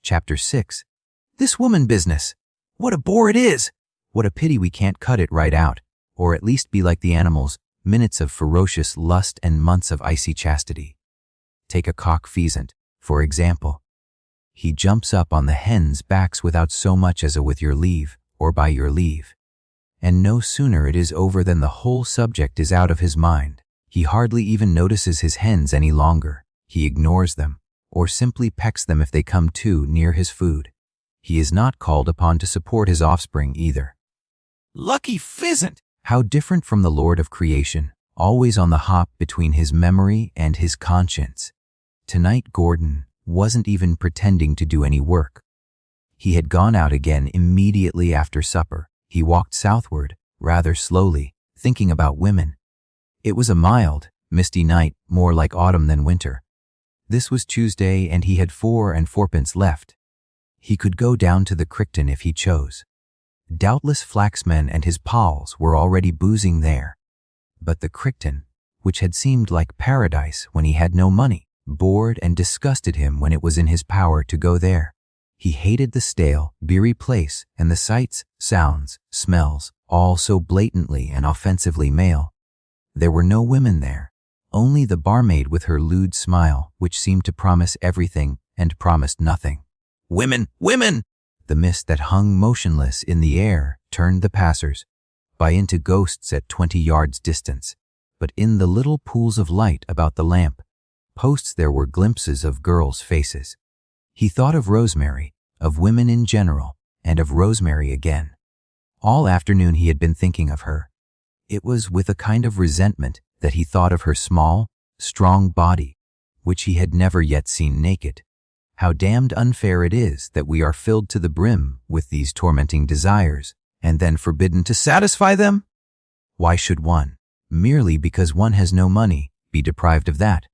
Chapter 6. This woman business. What a bore it is! What a pity we can't cut it right out, or at least be like the animals, minutes of ferocious lust and months of icy chastity. Take a cock pheasant, for example. He jumps up on the hens' backs without so much as a with your leave, or by your leave. And no sooner it is over than the whole subject is out of his mind. He hardly even notices his hens any longer. He ignores them, or simply pecks them if they come too near his food. He is not called upon to support his offspring either. Lucky pheasant! How different from the Lord of creation, always on the hop between his memory and his conscience. Tonight Gordon wasn't even pretending to do any work. He had gone out again immediately after supper. He walked southward, rather slowly, thinking about women. It was a mild, misty night, more like autumn than winter. This was Tuesday, and he had 4 and 4pence left. He could go down to the Crichton if he chose. Doubtless Flaxman and his pals were already boozing there. But the Crichton, which had seemed like paradise when he had no money, bored and disgusted him when it was in his power to go there. He hated the stale, beery place and the sights, sounds, smells, all so blatantly and offensively male. There were no women there, only the barmaid with her lewd smile, which seemed to promise everything and promised nothing. Women! Women! The mist that hung motionless in the air turned the passers-by into ghosts at 20 yards distance, but in the little pools of light about the lamp posts there were glimpses of girls' faces. He thought of Rosemary, of women in general, and of Rosemary again. All afternoon he had been thinking of her. It was with a kind of resentment that he thought of her small, strong body, which he had never yet seen naked. How damned unfair it is that we are filled to the brim with these tormenting desires, and then forbidden to satisfy them? Why should one, merely because one has no money, be deprived of that?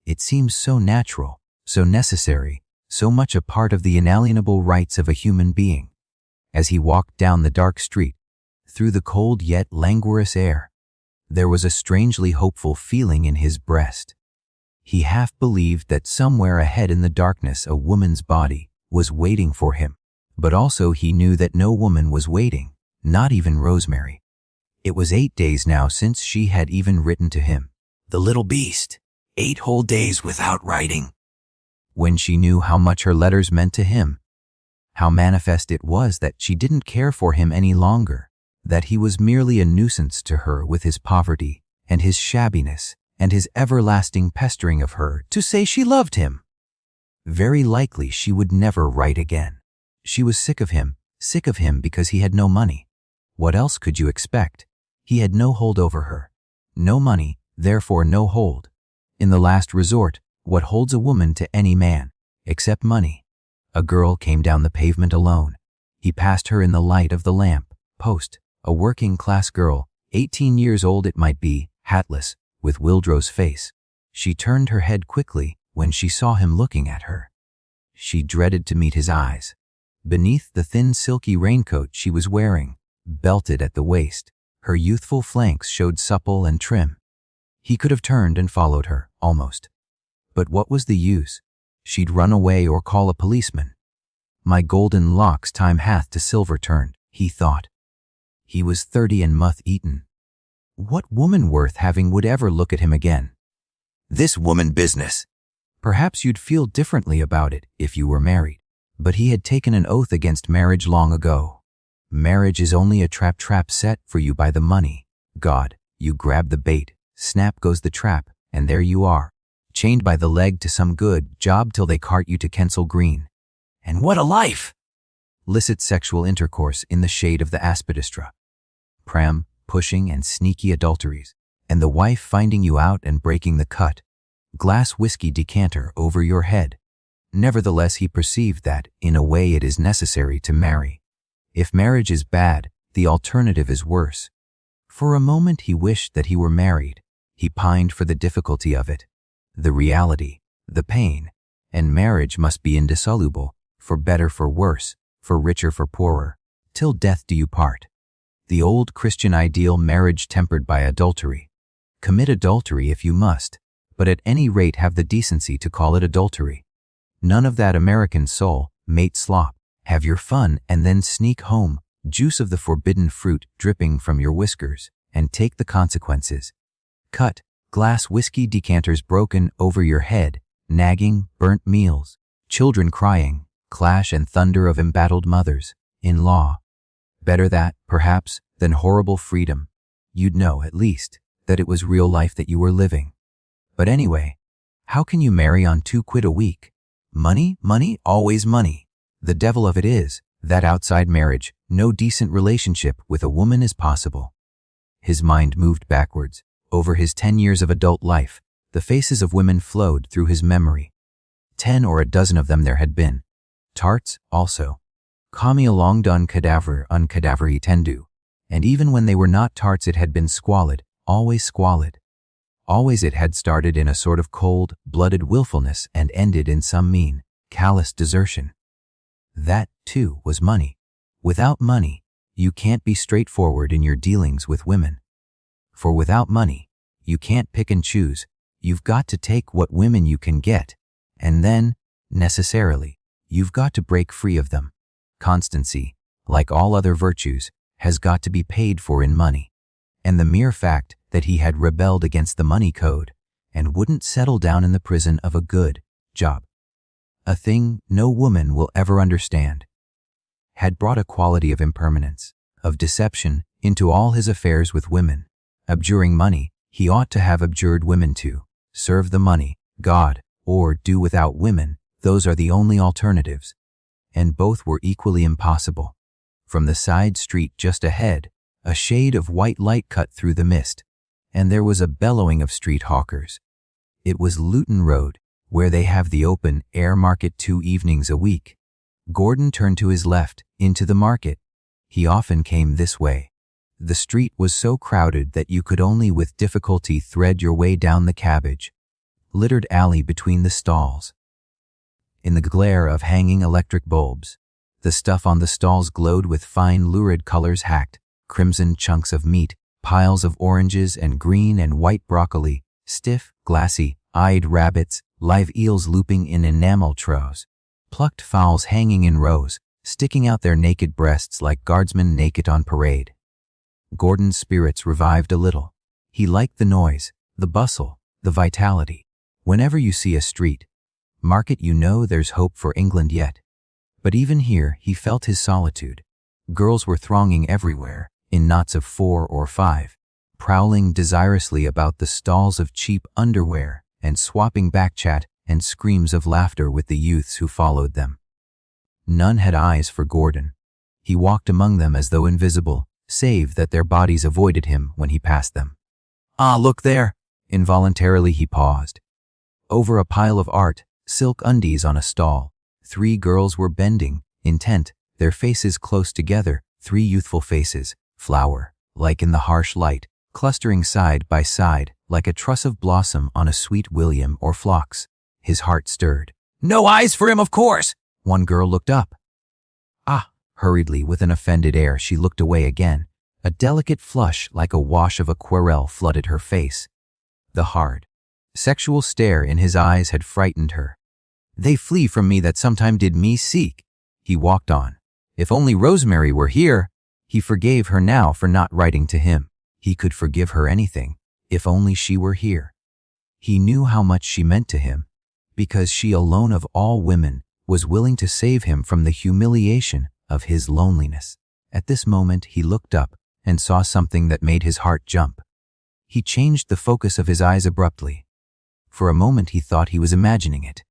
It seems so natural, so necessary, so much a part of the inalienable rights of a human being. As he walked down the dark street, through the cold yet languorous air, there was a strangely hopeful feeling in his breast. He half believed that somewhere ahead in the darkness a woman's body was waiting for him, but also he knew that no woman was waiting, not even Rosemary. It was 8 days now since she had even written to him. The little beast, 8 whole days without writing. When she knew how much her letters meant to him, how manifest it was that she didn't care for him any longer, that he was merely a nuisance to her with his poverty and his shabbiness and his everlasting pestering of her to say she loved him. Very likely she would never write again. She was sick of him because he had no money. What else could you expect? He had no hold over her. No money, therefore no hold. In the last resort, what holds a woman to any man, except money? A girl came down the pavement alone. He passed her in the light of the lamp post, a working-class girl, 18 years old it might be, hatless, with Wildrow's face. She turned her head quickly when she saw him looking at her. She dreaded to meet his eyes. Beneath the thin silky raincoat she was wearing, belted at the waist, her youthful flanks showed supple and trim. He could have turned and followed her, almost. But what was the use? She'd run away or call a policeman. My golden locks time hath to silver turned, he thought. He was 30 and moth-eaten. What woman worth having would ever look at him again? This woman business. Perhaps you'd feel differently about it if you were married. But he had taken an oath against marriage long ago. Marriage is only a trap set for you by the money. God, you grab the bait, snap goes the trap, and there you are, chained by the leg to some good job till they cart you to Kensal Green. And what a life! Licit sexual intercourse in the shade of the Aspidistra. Pram, pushing and sneaky adulteries, and the wife finding you out and breaking the cut. Glass whiskey decanter over your head. Nevertheless, he perceived that, in a way, it is necessary to marry. If marriage is bad, the alternative is worse. For a moment he wished that he were married. He pined for the difficulty of it, the reality, the pain, and marriage must be indissoluble, for better for worse, for richer for poorer, till death do you part. The old Christian ideal marriage tempered by adultery. Commit adultery if you must, but at any rate have the decency to call it adultery. None of that American soul, mate slop, have your fun, and then sneak home, juice of the forbidden fruit dripping from your whiskers, and take the consequences. Cut, glass whiskey decanters broken over your head, nagging, burnt meals, children crying, clash and thunder of embattled mothers, in law. Better that, perhaps, than horrible freedom. You'd know, at least, that it was real life that you were living. But anyway, how can you marry on £2 a week? Money, money, always money. The devil of it is that outside marriage, no decent relationship with a woman is possible. His mind moved backwards. Over his 10 years of adult life, the faces of women flowed through his memory. 10 or a dozen of them there had been. Tarts, also. Kami along done cadaver un cadaveri tendu. And even when they were not tarts, it had been squalid, always squalid. Always it had started in a sort of cold-blooded willfulness and ended in some mean, callous desertion. That, too, was money. Without money, you can't be straightforward in your dealings with women. For without money, you can't pick and choose. You've got to take what women you can get, and then, necessarily, you've got to break free of them. Constancy, like all other virtues, has got to be paid for in money. And the mere fact that he had rebelled against the money code and wouldn't settle down in the prison of a good job, a thing no woman will ever understand, had brought a quality of impermanence, of deception, into all his affairs with women. Abjuring money, he ought to have abjured women too. Serve the money, God, or do without women. Those are the only alternatives. And both were equally impossible. From the side street just ahead, a shade of white light cut through the mist, and there was a bellowing of street hawkers. It was Luton Road, where they have the open-air market 2 evenings a week. Gordon turned to his left, into the market. He often came this way. The street was so crowded that you could only with difficulty thread your way down the cabbage-littered alley between the stalls. In the glare of hanging electric bulbs, the stuff on the stalls glowed with fine lurid colors, hacked, crimson chunks of meat, piles of oranges and green and white broccoli, stiff, glassy-eyed rabbits, live eels looping in enamel troughs, plucked fowls hanging in rows, sticking out their naked breasts like guardsmen naked on parade. Gordon's spirits revived a little. He liked the noise, the bustle, the vitality. Whenever you see a street market, you know there's hope for England yet. But even here he felt his solitude. Girls were thronging everywhere, in knots of 4 or 5, prowling desirously about the stalls of cheap underwear and swapping backchat and screams of laughter with the youths who followed them. None had eyes for Gordon. He walked among them as though invisible, save that their bodies avoided him when he passed them. Ah, look there! Involuntarily he paused. Over a pile of art, silk undies on a stall, 3 girls were bending, intent, their faces close together, 3 youthful faces, flower-like in the harsh light, clustering side by side like a truss of blossom on a sweet William or phlox. His heart stirred. No eyes for him, of course! One girl looked up. Ah! Hurriedly, with an offended air, she looked away again. A delicate flush like a wash of aquarelle flooded her face. The hard, sexual stare in his eyes had frightened her. They flee from me that sometime did me seek. He walked on. If only Rosemary were here! He forgave her now for not writing to him. He could forgive her anything, if only she were here. He knew how much she meant to him, because she alone of all women was willing to save him from the humiliation of his loneliness. At this moment he looked up and saw something that made his heart jump. He changed the focus of his eyes abruptly. For a moment he thought he was imagining it.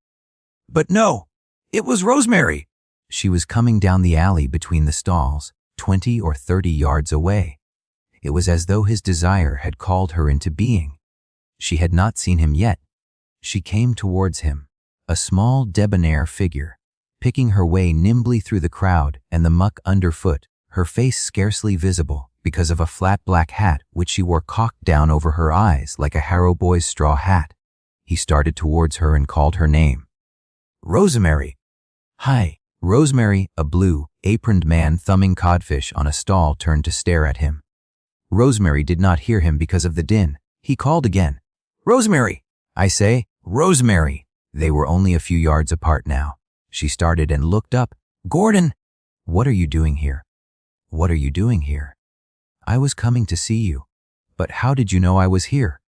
But no, it was Rosemary! She was coming down the alley between the stalls, 20 or 30 yards away. It was as though his desire had called her into being. She had not seen him yet. She came towards him, a small debonair figure, picking her way nimbly through the crowd and the muck underfoot, her face scarcely visible because of a flat black hat which she wore cocked down over her eyes like a Harrow boy's straw hat. He started towards her and called her name. Rosemary! Hi! Rosemary, a blue-aproned man thumbing codfish on a stall, turned to stare at him. Rosemary did not hear him because of the din. He called again. Rosemary! I say, Rosemary! They were only a few yards apart now. She started and looked up. "Gordon! What are you doing here? What are you doing here?" "I was coming to see you." "But how did you know I was here?"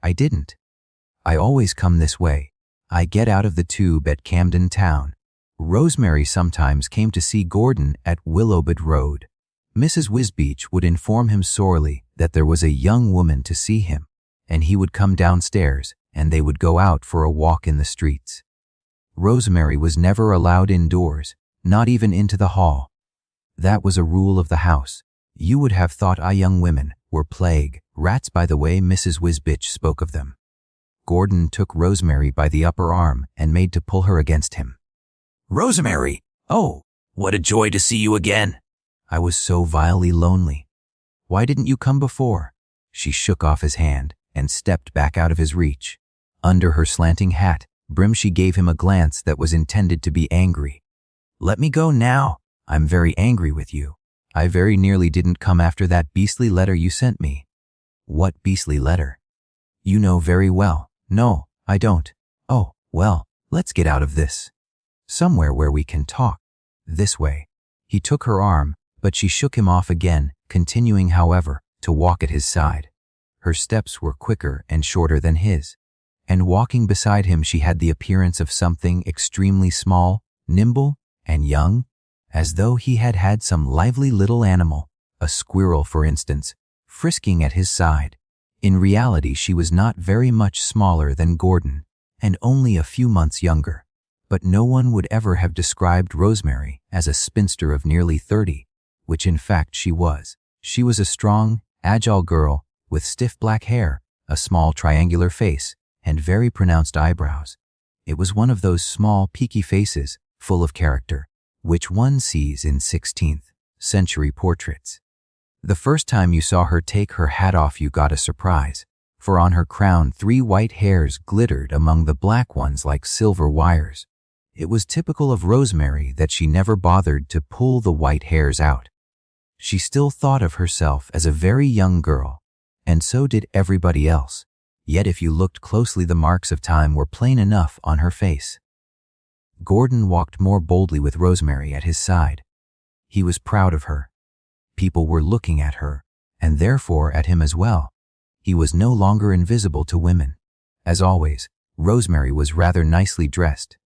"I didn't. I always come this way. I get out of the tube at Camden Town." Rosemary sometimes came to see Gordon at Willowbed Road. Mrs. Wisbeach would inform him sorely that there was a young woman to see him, and he would come downstairs and they would go out for a walk in the streets. Rosemary was never allowed indoors, not even into the hall. That was a rule of the house. You would have thought young women were plague rats by the way Mrs. Wisbeach spoke of them. Gordon took Rosemary by the upper arm and made to pull her against him. "Rosemary! Oh, what a joy to see you again! I was so vilely lonely. Why didn't you come before?" She shook off his hand and stepped back out of his reach. Under her slanting hat brim she gave him a glance that was intended to be angry. "Let me go now. I'm very angry with you. I very nearly didn't come after that beastly letter you sent me." "What beastly letter?" "You know very well." "No, I don't." "Oh, well, let's get out of this. Somewhere where we can talk. This way." He took her arm, but she shook him off again, continuing, however, to walk at his side. Her steps were quicker and shorter than his, and walking beside him she had the appearance of something extremely small, nimble, and young, as though he had had some lively little animal, a squirrel for instance, frisking at his side. In reality she was not very much smaller than Gordon, and only a few months younger, but no one would ever have described Rosemary as a spinster of nearly 30, which in fact she was. She was a strong, agile girl with stiff black hair, a small triangular face, and very pronounced eyebrows. It was one of those small, peaky faces, full of character, which one sees in 16th century portraits. The first time you saw her take her hat off you got a surprise, for on her crown 3 white hairs glittered among the black ones like silver wires. It was typical of Rosemary that she never bothered to pull the white hairs out. She still thought of herself as a very young girl, and so did everybody else. Yet if you looked closely the marks of time were plain enough on her face. Gordon walked more boldly with Rosemary at his side. He was proud of her. People were looking at her, and therefore at him as well. He was no longer invisible to women. As always, Rosemary was rather nicely dressed.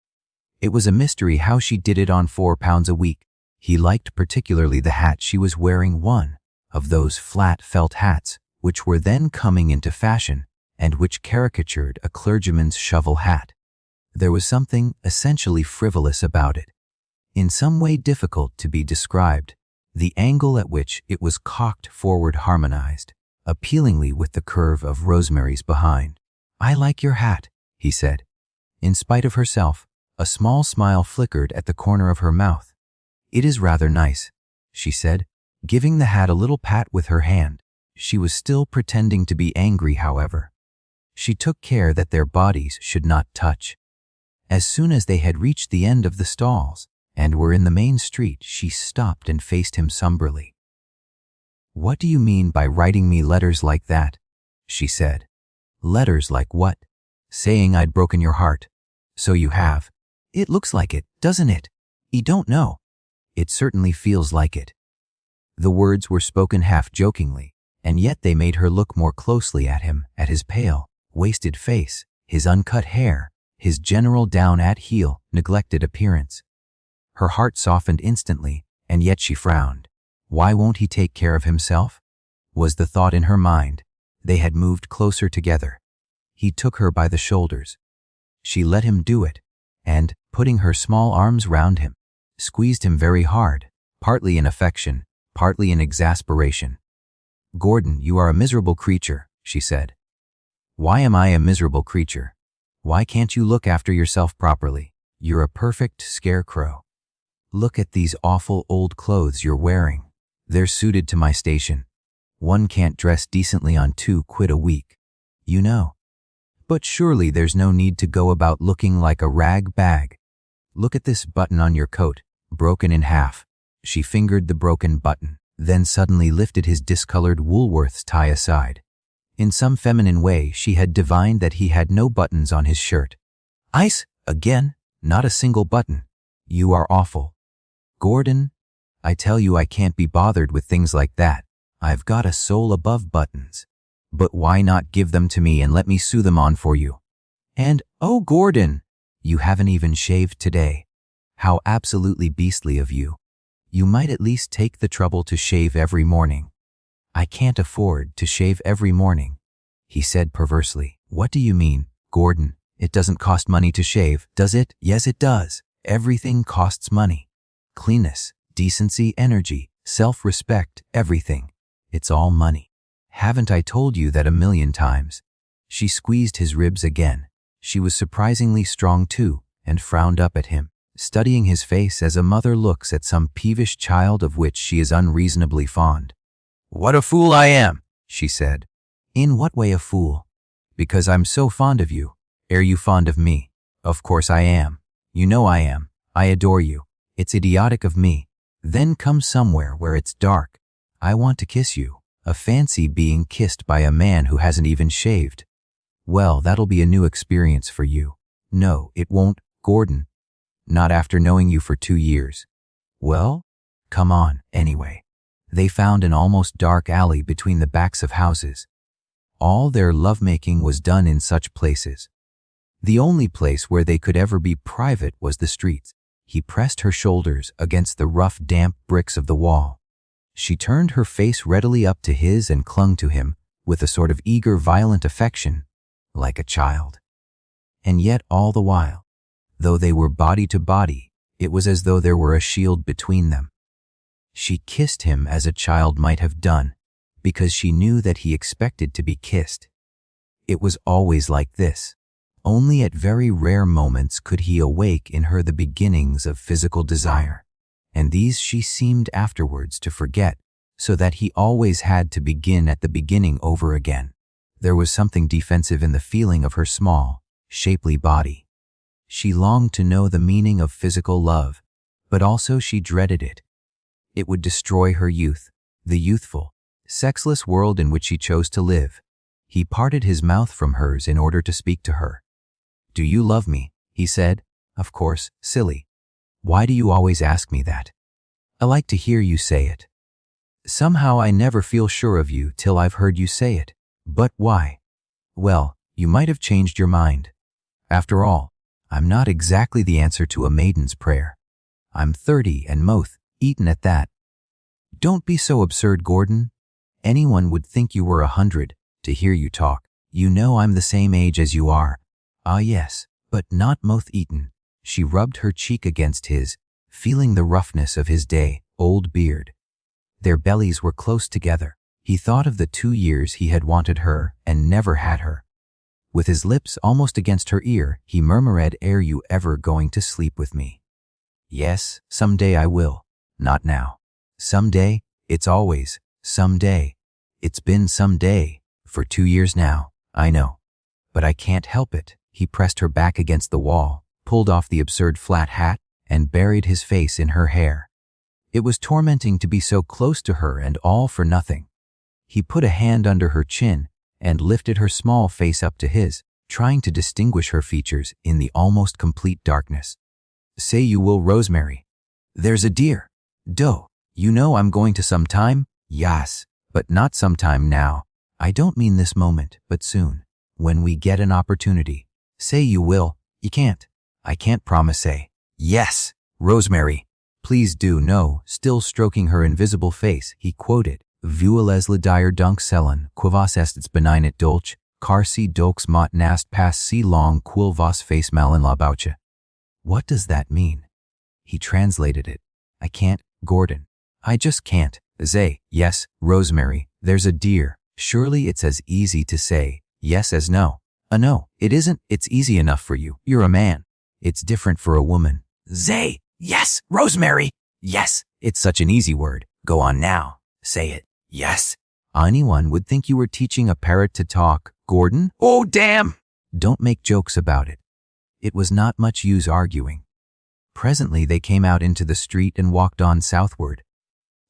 It was a mystery how she did it on £4 a week. He liked particularly the hat she was wearing, one of those flat felt hats which were then coming into fashion and which caricatured a clergyman's shovel hat. There was something essentially frivolous about it, in some way difficult to be described. The angle at which it was cocked forward harmonized appealingly with the curve of Rosemary's behind. "I like your hat," he said. In spite of herself, a small smile flickered at the corner of her mouth. "It is rather nice," she said, giving the hat a little pat with her hand. She was still pretending to be angry, however. She took care that their bodies should not touch. As soon as they had reached the end of the stalls and were in the main street, she stopped and faced him somberly. "What do you mean by writing me letters like that?" she said. "Letters like what?" "Saying I'd broken your heart." "So you have. It looks like it, doesn't it?" "You don't know." "It certainly feels like it." The words were spoken half jokingly, and yet they made her look more closely at him, at his pale, wasted face, his uncut hair, his general down-at-heel, neglected appearance. Her heart softened instantly, and yet she frowned. Why won't he take care of himself? Was the thought in her mind. They had moved closer together. He took her by the shoulders. She let him do it, and, putting her small arms round him, squeezed him very hard, partly in affection, partly in exasperation. "Gordon, you are a miserable creature," she said. "Why am I a miserable creature? Why can't you look after yourself properly? You're a perfect scarecrow. Look at these awful old clothes you're wearing. They're suited to my station. One can't dress decently on £2 a week, you know. But surely there's no need to go about looking like a rag bag. Look at this button on your coat, broken in half." She fingered the broken button, then suddenly lifted his discolored Woolworths tie aside. In some feminine way she had divined that he had no buttons on his shirt. "Ice, again, not a single button. You are awful. Gordon, I tell you I can't be bothered with things like that. I've got a soul above buttons. But why not give them to me and let me sew them on for you? And, oh Gordon, you haven't even shaved today. How absolutely beastly of you. You might at least take the trouble to shave every morning. I can't afford to shave every morning, he said perversely. What do you mean, Gordon? It doesn't cost money to shave, does it? Yes, it does. Everything costs money. Cleanness, decency, energy, self-respect, everything. It's all money. Haven't I told you that 1,000,000 times? She squeezed his ribs again. She was surprisingly strong too, and frowned up at him, studying his face as a mother looks at some peevish child of which she is unreasonably fond. What a fool I am, she said. In what way a fool? Because I'm so fond of you. Are you fond of me? Of course I am. You know I am. I adore you. It's idiotic of me. Then come somewhere where it's dark. I want to kiss you. A fancy being kissed by a man who hasn't even shaved. Well, that'll be a new experience for you. No, it won't, Gordon. Not after knowing you for 2 years. Well, come on, anyway. They found an almost dark alley between the backs of houses. All their lovemaking was done in such places. The only place where they could ever be private was the streets. He pressed her shoulders against the rough, damp bricks of the wall. She turned her face readily up to his and clung to him with a sort of eager, violent affection, like a child. And yet all the while, though they were body to body, it was as though there were a shield between them. She kissed him as a child might have done, because she knew that he expected to be kissed. It was always like this. Only at very rare moments could he awake in her the beginnings of physical desire, and these she seemed afterwards to forget, so that he always had to begin at the beginning over again. There was something defensive in the feeling of her small, shapely body. She longed to know the meaning of physical love, but also she dreaded it. It would destroy her youth, the youthful, sexless world in which she chose to live. He parted his mouth from hers in order to speak to her. Do you love me? He said. Of course, silly. Why do you always ask me that? I like to hear you say it. Somehow I never feel sure of you till I've heard you say it. But why? Well, you might have changed your mind. After all, I'm not exactly the answer to a maiden's prayer. I'm 30 and moth-eaten at that. Don't be so absurd, Gordon. Anyone would think you were 100 to hear you talk. You know I'm the same age as you are. Ah yes, but not moth-eaten. She rubbed her cheek against his, feeling the roughness of his day-old beard. Their bellies were close together. He thought of the 2 years he had wanted her and never had her. With his lips almost against her ear, he murmured, "Are you ever going to sleep with me?" Yes, someday I will. Not now. Someday, it's always someday. It's been someday for 2 years now, I know. But I can't help it. He pressed her back against the wall, pulled off the absurd flat hat, and buried his face in her hair. It was tormenting to be so close to her and all for nothing. He put a hand under her chin and lifted her small face up to his, trying to distinguish her features in the almost complete darkness. Say you will, Rosemary. There's a dear. Doe. You know I'm going to sometime? Yes, but not sometime now. I don't mean this moment, but soon, when we get an opportunity. Say you will. You can't. I can't promise. Say, yes, Rosemary. Please do. No. Still stroking her invisible face, he quoted, Vueles le dire donc cellen, quivas est benignit dolce, car si dolx mot nast pas si long quil vos face malin la bouche. What does that mean? He translated it. I can't, Gordon. I just can't. Say, yes, Rosemary, there's a dear. Surely it's as easy to say yes as no. No, it isn't. It's easy enough for you. You're a man. It's different for a woman. Say, yes, Rosemary. Yes, it's such an easy word. Go on now. Say it. Yes. Anyone would think you were teaching a parrot to talk, Gordon. Oh, damn! Don't make jokes about it. It was not much use arguing. Presently they came out into the street and walked on southward.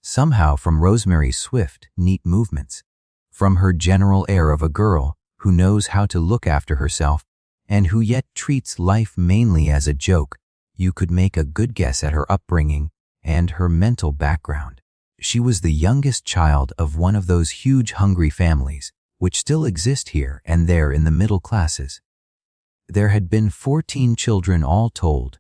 Somehow from Rosemary's swift, neat movements, from her general air of a girl who knows how to look after herself and who yet treats life mainly as a joke, You could make a good guess at her upbringing and her mental background. She was the youngest child of one of those huge hungry families, which still exist here and there in the middle classes. There had been 14 children all told.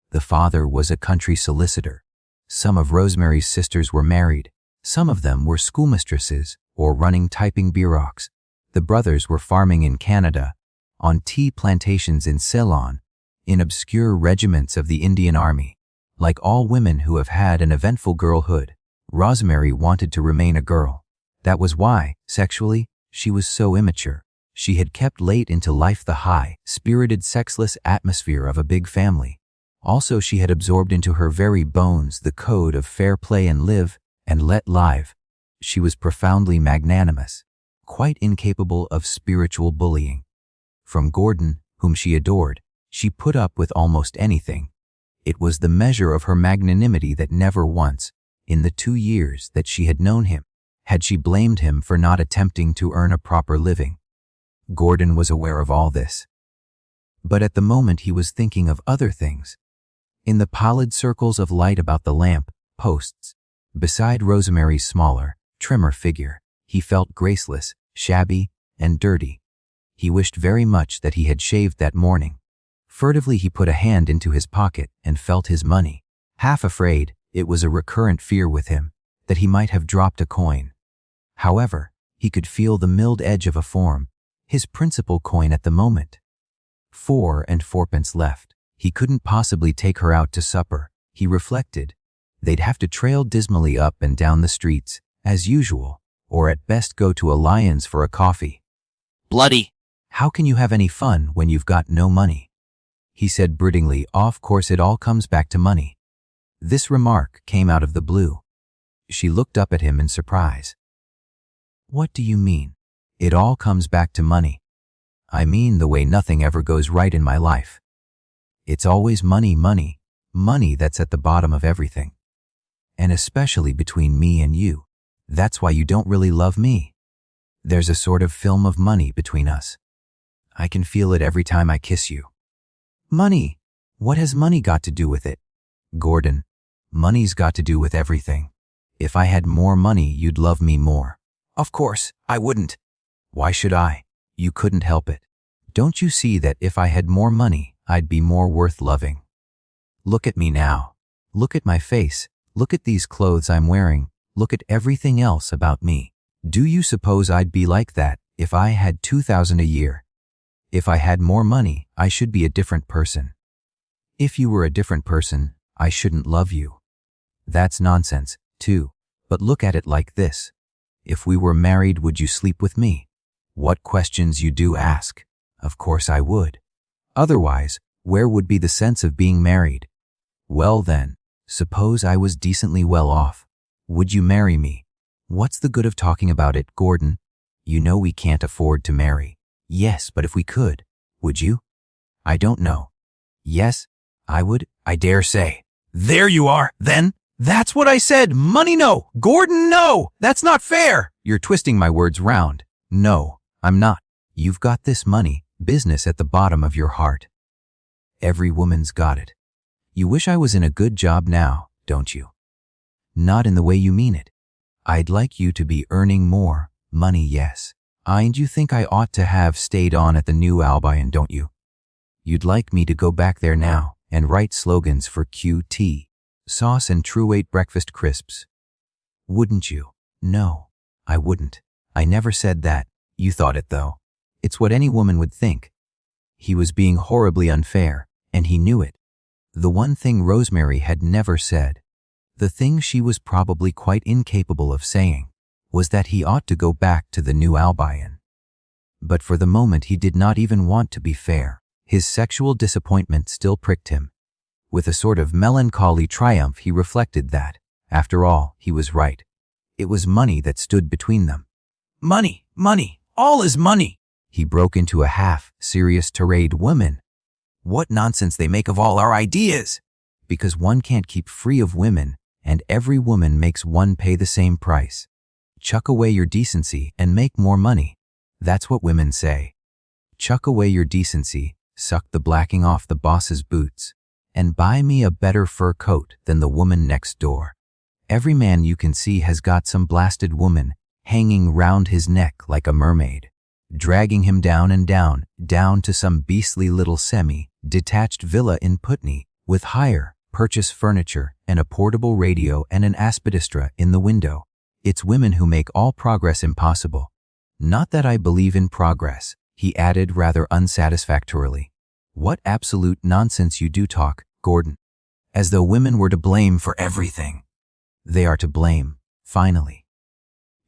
The father was a country solicitor. Some of Rosemary's sisters were married. Some of them were schoolmistresses or running typing bureaus. The brothers were farming in Canada, on tea plantations in Ceylon, in obscure regiments of the Indian Army. Like all women who have had an eventful girlhood, Rosemary wanted to remain a girl. That was why, sexually, she was so immature. She had kept late into life the high, spirited, sexless atmosphere of a big family. Also, she had absorbed into her very bones the code of fair play and live and let live. She was profoundly magnanimous, quite incapable of spiritual bullying. From Gordon, whom she adored, she put up with almost anything. It was the measure of her magnanimity that never once, in the 2 years that she had known him, had she blamed him for not attempting to earn a proper living. Gordon was aware of all this. But at the moment he was thinking of other things. In the pallid circles of light about the lamp posts, beside Rosemary's smaller, trimmer figure, he felt graceless, shabby, and dirty. He wished very much that he had shaved that morning. Furtively he put a hand into his pocket and felt his money, half afraid, it was a recurrent fear with him, that he might have dropped a coin. However, he could feel the milled edge of a form, his principal coin at the moment. 4 and 4pence left. He couldn't possibly take her out to supper, he reflected. They'd have to trail dismally up and down the streets, as usual, or at best go to a Lyons for a coffee. Bloody! How can you have any fun when you've got no money? He said broodingly, of course it all comes back to money. This remark came out of the blue. She looked up at him in surprise. What do you mean? It all comes back to money. I mean the way nothing ever goes right in my life. It's always money, money, money that's at the bottom of everything. And especially between me and you. That's why you don't really love me. There's a sort of film of money between us. I can feel it every time I kiss you. Money! What has money got to do with it? Gordon, money's got to do with everything. If I had more money, you'd love me more. Of course, I wouldn't. Why should I? You couldn't help it. Don't you see that if I had more money, I'd be more worth loving? Look at me now. Look at my face. Look at these clothes I'm wearing. Look at everything else about me. Do you suppose I'd be like that if I had 2,000 a year? If I had more money, I should be a different person. If you were a different person, I shouldn't love you. That's nonsense, too. But look at it like this. If we were married, would you sleep with me? What questions you do ask. Of course I would. Otherwise, where would be the sense of being married? Well then, suppose I was decently well off. Would you marry me? What's the good of talking about it, Gordon? You know we can't afford to marry. Yes, but if we could, would you? I don't know. Yes, I would, I dare say. There you are, then. That's what I said. Money, no. Gordon, no. That's not fair. You're twisting my words round. No, I'm not. You've got this money, business at the bottom of your heart. Every woman's got it. You wish I was in a good job now, don't you? Not in the way you mean it. I'd like you to be earning more money, yes. And you think I ought to have stayed on at the New Albion, don't you? You'd like me to go back there now and write slogans for QT, sauce and True Weight breakfast crisps. Wouldn't you? No, I wouldn't. I never said that. You thought it, though. It's what any woman would think. He was being horribly unfair, and he knew it. The one thing Rosemary had never said, the thing she was probably quite incapable of saying, was that he ought to go back to the New Albion. But for the moment he did not even want to be fair. His sexual disappointment still pricked him. With a sort of melancholy triumph he reflected that, after all, he was right. It was money that stood between them. Money, money, all is money! He broke into a half-serious tirade. Women! What nonsense they make of all our ideas! Because one can't keep free of women, and every woman makes one pay the same price. Chuck away your decency and make more money. That's what women say. Chuck away your decency, suck the blacking off the boss's boots, and buy me a better fur coat than the woman next door. Every man you can see has got some blasted woman hanging round his neck like a mermaid, dragging him down and down, down to some beastly little semi-detached villa in Putney with hire, purchase furniture, and a portable radio and an Aspidistra in the window. It's women who make all progress impossible. Not that I believe in progress, he added rather unsatisfactorily. What absolute nonsense you do talk, Gordon. As though women were to blame for everything. They are to blame, finally.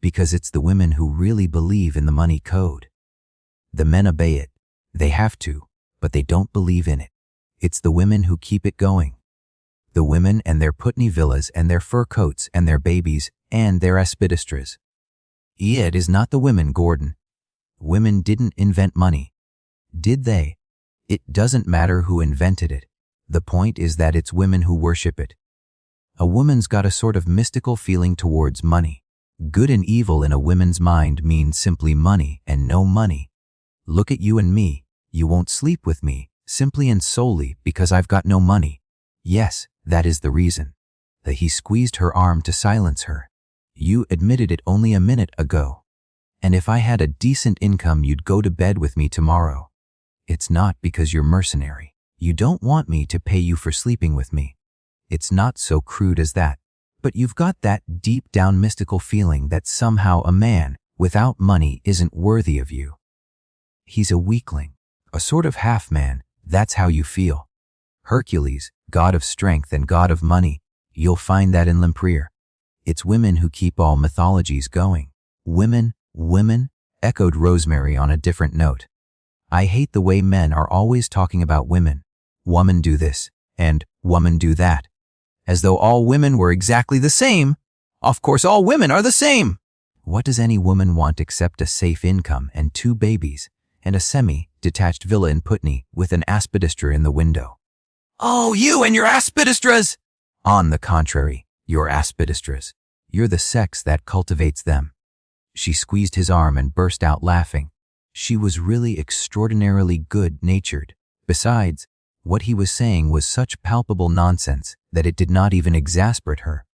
Because it's the women who really believe in the money code. The men obey it. They have to, but they don't believe in it. It's the women who keep it going. The women and their Putney villas and their fur coats and their babies and their Aspidistras. It is not the women, Gordon. Women didn't invent money. Did they? It doesn't matter who invented it. The point is that it's women who worship it. A woman's got a sort of mystical feeling towards money. Good and evil in a woman's mind means simply money and no money. Look at you and me. You won't sleep with me, simply and solely because I've got no money. Yes, that is the reason. He squeezed her arm to silence her. You admitted it only a minute ago. And if I had a decent income, you'd go to bed with me tomorrow. It's not because you're mercenary. You don't want me to pay you for sleeping with me. It's not so crude as that. But you've got that deep down mystical feeling that somehow a man without money isn't worthy of you. He's a weakling, a sort of half-man. That's how you feel. Hercules, god of strength and god of money, you'll find that in Lempriere. It's women who keep all mythologies going. Women, echoed Rosemary on a different note. I hate the way men are always talking about women. Woman do this, and woman do that. As though all women were exactly the same. Of course all women are the same. What does any woman want except a safe income and 2 babies, and a semi-detached villa in Putney with an Aspidistra in the window? Oh, you and your Aspidistras! On the contrary, your Aspidistras. You're the sex that cultivates them. She squeezed his arm and burst out laughing. She was really extraordinarily good-natured. Besides, what he was saying was such palpable nonsense that it did not even exasperate her.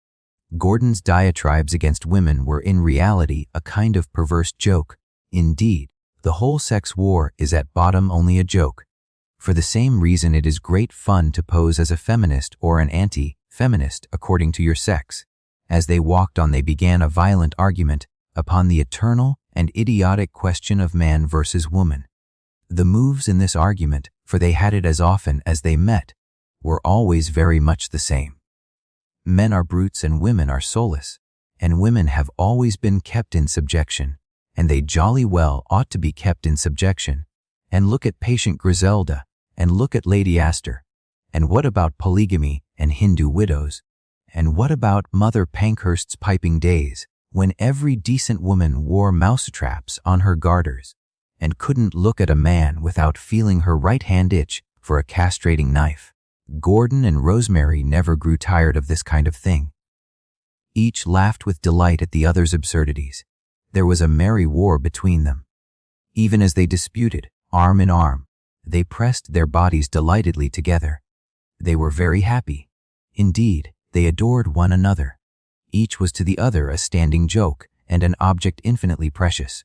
Gordon's diatribes against women were in reality a kind of perverse joke. Indeed, the whole sex war is at bottom only a joke. For the same reason it is great fun to pose as a feminist or an anti-feminist according to your sex. As they walked on, they began a violent argument upon the eternal and idiotic question of man versus woman. The moves in this argument, for they had it as often as they met, were always very much the same. Men are brutes and women are soulless, and women have always been kept in subjection, and they jolly well ought to be kept in subjection. And look at patient Griselda, and look at Lady Astor. And what about polygamy and Hindu widows? And what about Mother Pankhurst's piping days, when every decent woman wore mousetraps on her garters, and couldn't look at a man without feeling her right hand itch for a castrating knife? Gordon and Rosemary never grew tired of this kind of thing. Each laughed with delight at the other's absurdities. There was a merry war between them. Even as they disputed, arm in arm, they pressed their bodies delightedly together. They were very happy. Indeed, they adored one another. Each was to the other a standing joke and an object infinitely precious.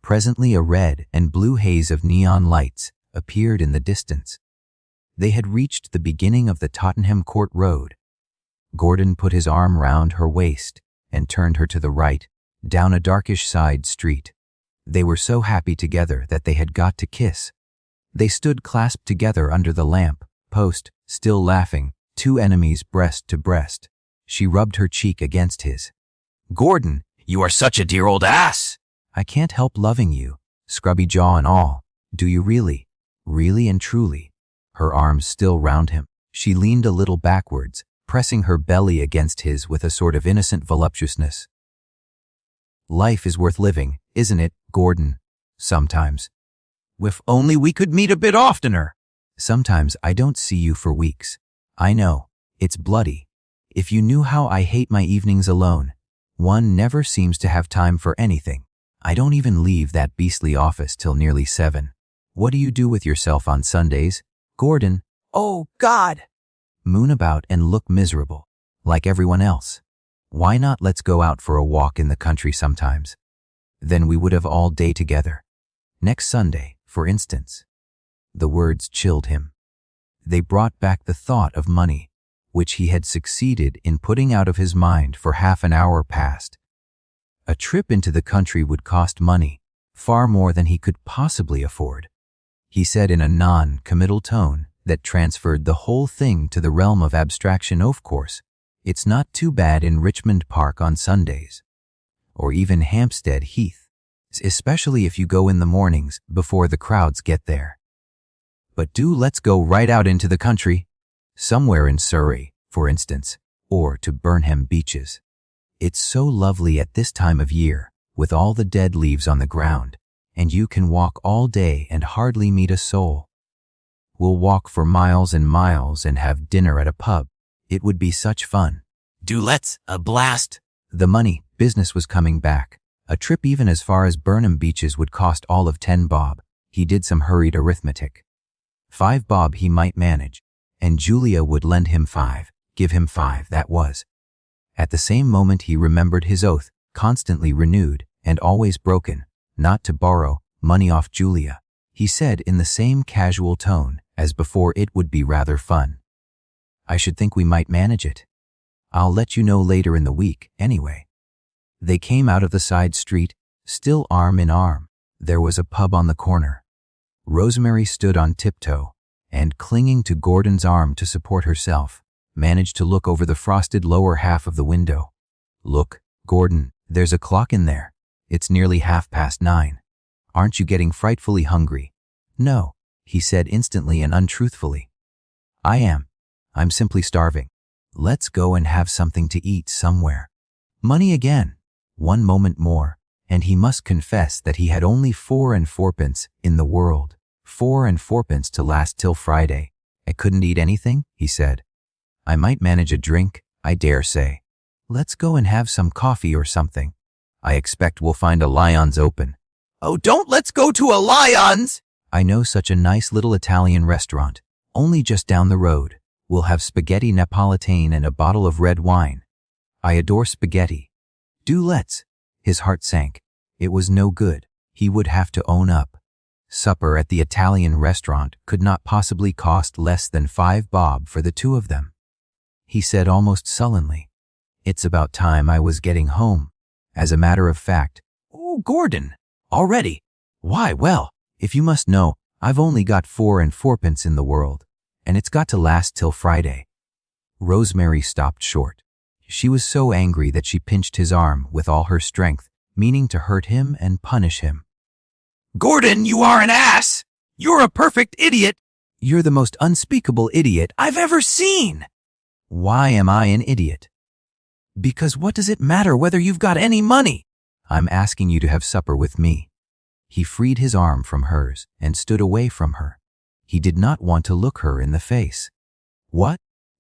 Presently a red and blue haze of neon lights appeared in the distance. They had reached the beginning of the Tottenham Court Road. Gordon put his arm round her waist and turned her to the right, down a darkish side street. They were so happy together that they had got to kiss. They stood clasped together under the lamp post, still laughing, 2 enemies breast to breast. She rubbed her cheek against his. Gordon, you are such a dear old ass! I can't help loving you, scrubby jaw and all. Do you really? Really and truly? Her arms still round him, she leaned a little backwards, pressing her belly against his with a sort of innocent voluptuousness. Life is worth living, isn't it, Gordon? Sometimes. If only we could meet a bit oftener. Sometimes I don't see you for weeks. I know, it's bloody. If you knew how I hate my evenings alone. One never seems to have time for anything. I don't even leave that beastly office till nearly 7. What do you do with yourself on Sundays, Gordon? Oh, God! moon about and look miserable, like everyone else. Why not let's go out for a walk in the country sometimes? Then we would have all day together. Next Sunday, for instance. The words chilled him. They brought back the thought of money, which he had succeeded in putting out of his mind for half an hour past. A trip into the country would cost money, far more than he could possibly afford. He said in a non-committal tone that transferred the whole thing to the realm of abstraction. Of course, it's not too bad in Richmond Park on Sundays, or even Hampstead Heath, especially if you go in the mornings before the crowds get there. But let's go right out into the country, somewhere in Surrey, for instance, or to Burnham Beeches. It's so lovely at this time of year, with all the dead leaves on the ground, and you can walk all day and hardly meet a soul. We'll walk for miles and miles and have dinner at a pub. It would be such fun. Let's, a blast. The money, business was coming back. A trip even as far as Burnham Beeches would cost all of 10 bob. He did some hurried arithmetic. 5 bob he might manage, and Julia would lend him 5, give him 5, that was. At the same moment he remembered his oath, constantly renewed and always broken, not to borrow money off Julia. He said in the same casual tone as before, it would be rather fun. I should think we might manage it. I'll let you know later in the week, anyway. They came out of the side street, still arm in arm. There was a pub on the corner. Rosemary stood on tiptoe, and clinging to Gordon's arm to support herself, managed to look over the frosted lower half of the window. Look, Gordon, there's a clock in there. It's nearly 9:30. Aren't you getting frightfully hungry? No, he said instantly and untruthfully. I am. I'm simply starving. Let's go and have something to eat somewhere. Money again. One moment more, and he must confess that he had only 4 and 4pence in the world. 4 and 4pence to last till Friday. I couldn't eat anything, he said. I might manage a drink, I dare say. Let's go and have some coffee or something. I expect we'll find a Lyons open. Oh, don't let's go to a Lyons! I know such a nice little Italian restaurant, only just down the road. We'll have spaghetti Napolitane and a bottle of red wine. I adore spaghetti. Let's. His heart sank. It was no good. He would have to own up. Supper at the Italian restaurant could not possibly cost less than 5 bob for the two of them. He said almost sullenly, It's about time I was getting home. As a matter of fact, Oh, Gordon, already? Why, well, if you must know, I've only got 4 and 4pence in the world, and it's got to last till Friday. Rosemary stopped short. She was so angry that she pinched his arm with all her strength, meaning to hurt him and punish him. Gordon, you are an ass! You're a perfect idiot! You're the most unspeakable idiot I've ever seen! Why am I an idiot? Because what does it matter whether you've got any money? I'm asking you to have supper with me. He freed his arm from hers and stood away from her. He did not want to look her in the face. What?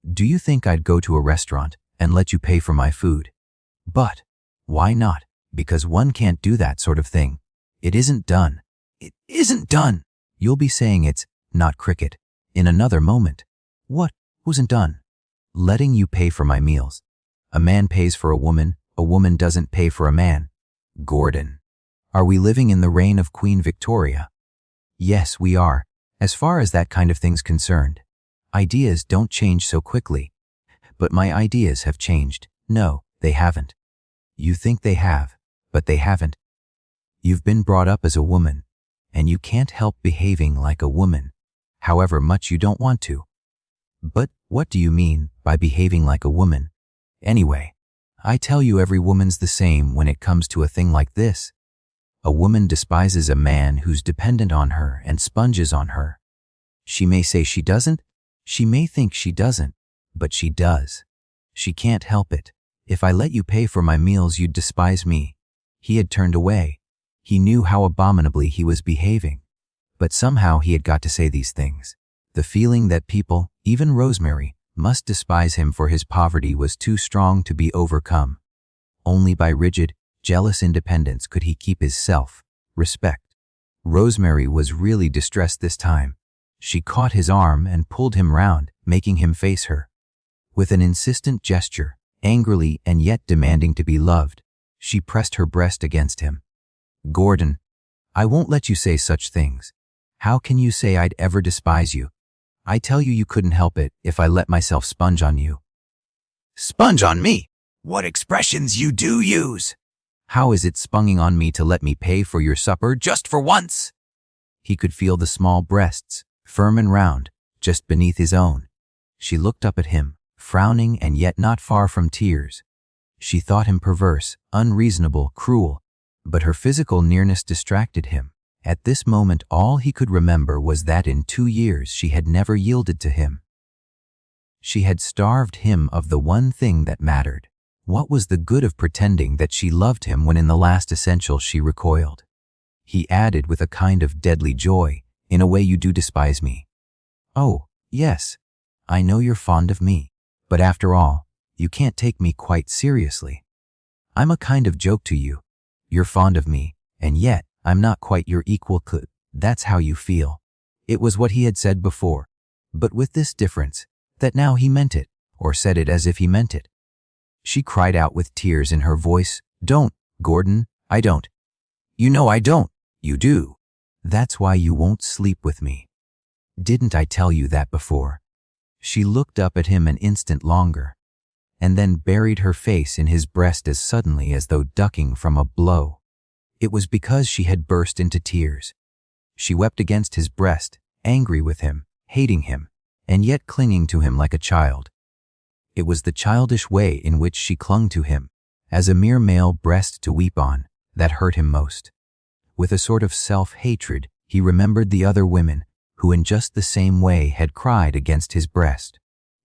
Do you think I'd go to a restaurant and let you pay for my food? But why not? Because one can't do that sort of thing. It isn't done. It isn't done. You'll be saying it's not cricket in another moment. What wasn't done? Letting you pay for my meals. A man pays for a woman doesn't pay for a man. Gordon, are we living in the reign of Queen Victoria? Yes, we are, as far as that kind of thing's concerned. Ideas don't change so quickly. But my ideas have changed. No, they haven't. You think they have, but they haven't. You've been brought up as a woman, and you can't help behaving like a woman, however much you don't want to. But what do you mean by behaving like a woman? Anyway, I tell you every woman's the same when it comes to a thing like this. A woman despises a man who's dependent on her and sponges on her. She may say she doesn't, she may think she doesn't, but she does. She can't help it. If I let you pay for my meals, you'd despise me. He had turned away. He knew how abominably he was behaving. But somehow he had got to say these things. The feeling that people, even Rosemary, must despise him for his poverty was too strong to be overcome. Only by rigid, jealous independence could he keep his self-respect. Rosemary was really distressed this time. She caught his arm and pulled him round, making him face her. With an insistent gesture, angrily and yet demanding to be loved, she pressed her breast against him. Gordon, I won't let you say such things. How can you say I'd ever despise you? I tell you you couldn't help it if I let myself sponge on you. Sponge on me? What expressions you do use! How is it sponging on me to let me pay for your supper just for once? He could feel the small breasts, firm and round, just beneath his own. She looked up at him, frowning and yet not far from tears. She thought him perverse, unreasonable, cruel, but her physical nearness distracted him. At this moment all he could remember was that in 2 years she had never yielded to him. She had starved him of the one thing that mattered. What was the good of pretending that she loved him when in the last essential she recoiled? He added with a kind of deadly joy, in a way you do despise me. Oh, yes, I know you're fond of me, but after all, you can't take me quite seriously. I'm a kind of joke to you. You're fond of me, and yet I'm not quite your equal. That's how you feel. It was what he had said before, but with this difference, that now he meant it, or said it as if he meant it. She cried out with tears in her voice, Don't, Gordon, I don't. You know I don't. You do. That's why you won't sleep with me. Didn't I tell you that before? She looked up at him an instant longer, and then buried her face in his breast as suddenly as though ducking from a blow. It was because she had burst into tears. She wept against his breast, angry with him, hating him, and yet clinging to him like a child. It was the childish way in which she clung to him, as a mere male breast to weep on, that hurt him most. With a sort of self-hatred, he remembered the other women who in just the same way had cried against his breast.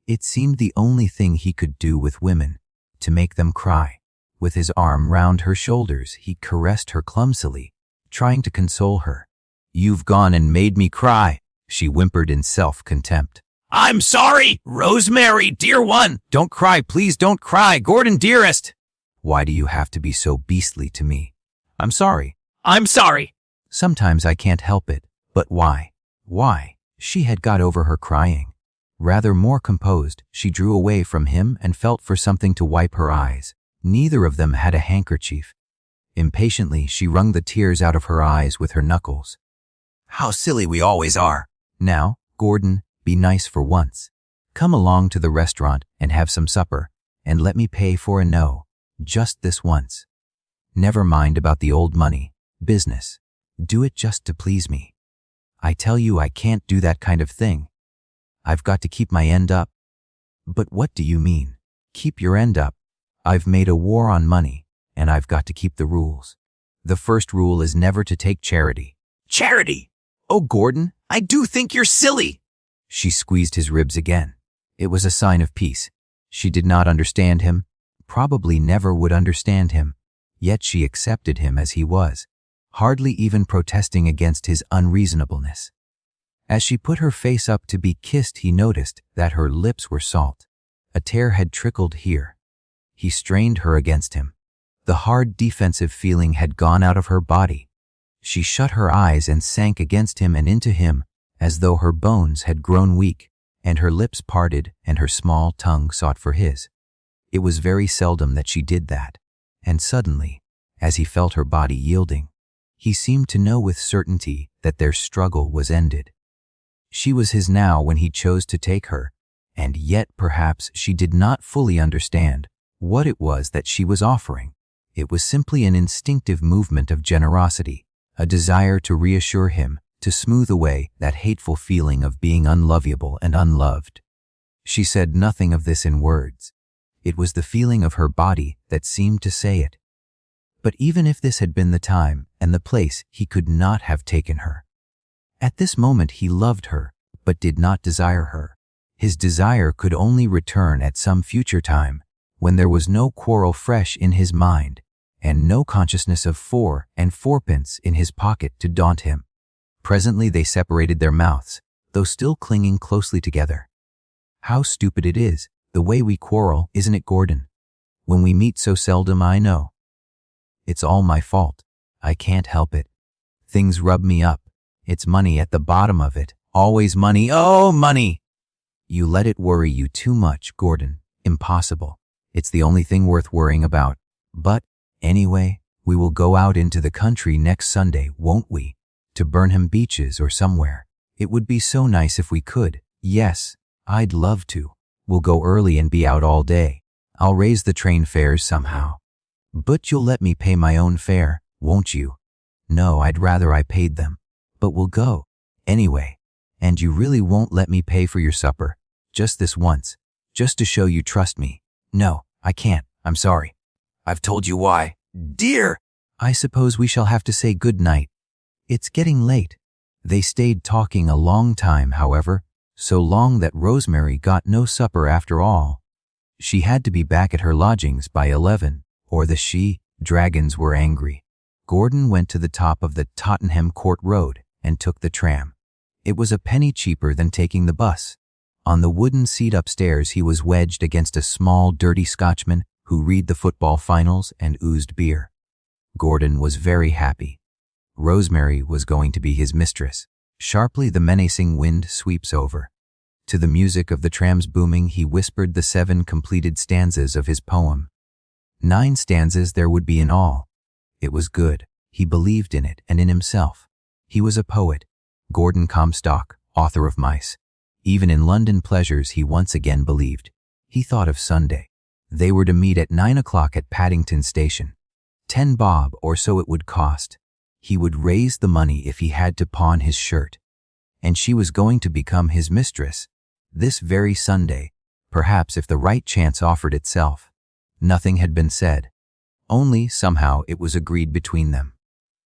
It seemed the only thing he could do with women, to make them cry. With his arm round her shoulders, he caressed her clumsily, trying to console her. You've gone and made me cry, she whimpered in self-contempt. I'm sorry, Rosemary, dear one. Don't cry, please don't cry, Gordon, dearest. Why do you have to be so beastly to me? I'm sorry. I'm sorry. Sometimes I can't help it, but why? Why? She had got over her crying. Rather more composed, she drew away from him and felt for something to wipe her eyes. Neither of them had a handkerchief. Impatiently, she wrung the tears out of her eyes with her knuckles. How silly we always are. Now, Gordon, be nice for once. Come along to the restaurant and have some supper, and let me pay for just this once. Never mind about the old money, business. Do it just to please me. I tell you I can't do that kind of thing. I've got to keep my end up. But what do you mean? Keep your end up? I've made a war on money, and I've got to keep the rules. The first rule is never to take charity. Charity? Oh, Gordon, I do think you're silly. She squeezed his ribs again. It was a sign of peace. She did not understand him, probably never would understand him, yet she accepted him as he was, hardly even protesting against his unreasonableness. As she put her face up to be kissed, he noticed that her lips were salt. A tear had trickled here. He strained her against him. The hard defensive feeling had gone out of her body. She shut her eyes and sank against him and into him, as though her bones had grown weak, and her lips parted and her small tongue sought for his. It was very seldom that she did that, and suddenly, as he felt her body yielding, he seemed to know with certainty that their struggle was ended. She was his now when he chose to take her, and yet perhaps she did not fully understand what it was that she was offering. It was simply an instinctive movement of generosity, a desire to reassure him, to smooth away that hateful feeling of being unlovable and unloved. She said nothing of this in words. It was the feeling of her body that seemed to say it. But even if this had been the time and the place, he could not have taken her. At this moment he loved her, but did not desire her. His desire could only return at some future time, when there was no quarrel fresh in his mind, and no consciousness of 4 and 4pence in his pocket to daunt him. Presently they separated their mouths, though still clinging closely together. How stupid it is, the way we quarrel, isn't it, Gordon? When we meet so seldom, I know. It's all my fault. I can't help it. Things rub me up. It's money at the bottom of it. Always money. Oh, money! You let it worry you too much, Gordon. Impossible. It's the only thing worth worrying about. But, anyway, we will go out into the country next Sunday, won't we? To Burnham Beaches or somewhere. It would be so nice if we could. Yes, I'd love to. We'll go early and be out all day. I'll raise the train fares somehow. But you'll let me pay my own fare, won't you? No, I'd rather I paid them. But we'll go. Anyway. And you really won't let me pay for your supper? Just this once. Just to show you trust me. No, I can't. I'm sorry. I've told you why. Dear! I suppose we shall have to say good night. It's getting late. They stayed talking a long time, however, so long that Rosemary got no supper after all. She had to be back at her lodgings by 11, or the she-dragons were angry. Gordon went to the top of the Tottenham Court Road and took the tram. It was a penny cheaper than taking the bus. On the wooden seat upstairs, he was wedged against a small, dirty Scotchman who read the football finals and oozed beer. Gordon was very happy. Rosemary was going to be his mistress. Sharply the menacing wind sweeps over. To the music of the tram's booming, he whispered the 7 completed stanzas of his poem. 9 stanzas there would be in all. It was good. He believed in it and in himself. He was a poet. Gordon Comstock, author of Mice. Even in London pleasures he once again believed. He thought of Sunday. They were to meet at 9 o'clock at Paddington Station. 10 bob or so it would cost. He would raise the money if he had to pawn his shirt. And she was going to become his mistress. This very Sunday, perhaps if the right chance offered itself. Nothing had been said. Only, somehow, it was agreed between them.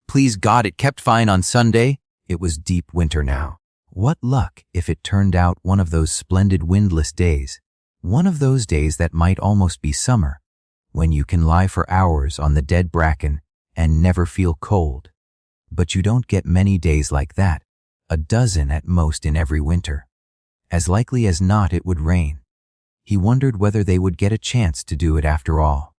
Please God, it kept fine on Sunday. It was deep winter now. What luck if it turned out one of those splendid windless days. One of those days that might almost be summer, when you can lie for hours on the dead bracken and never feel cold. But you don't get many days like that, a dozen at most in every winter. As likely as not it would rain. He wondered whether they would get a chance to do it after all.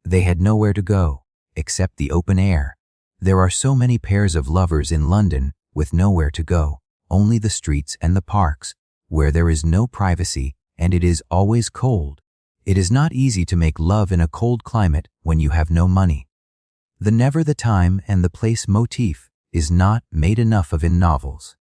They had nowhere to go, except the open air. There are so many pairs of lovers in London with nowhere to go, only the streets and the parks, where there is no privacy and it is always cold. It is not easy to make love in a cold climate when you have no money. The never the time and the place motif is not made enough of in novels.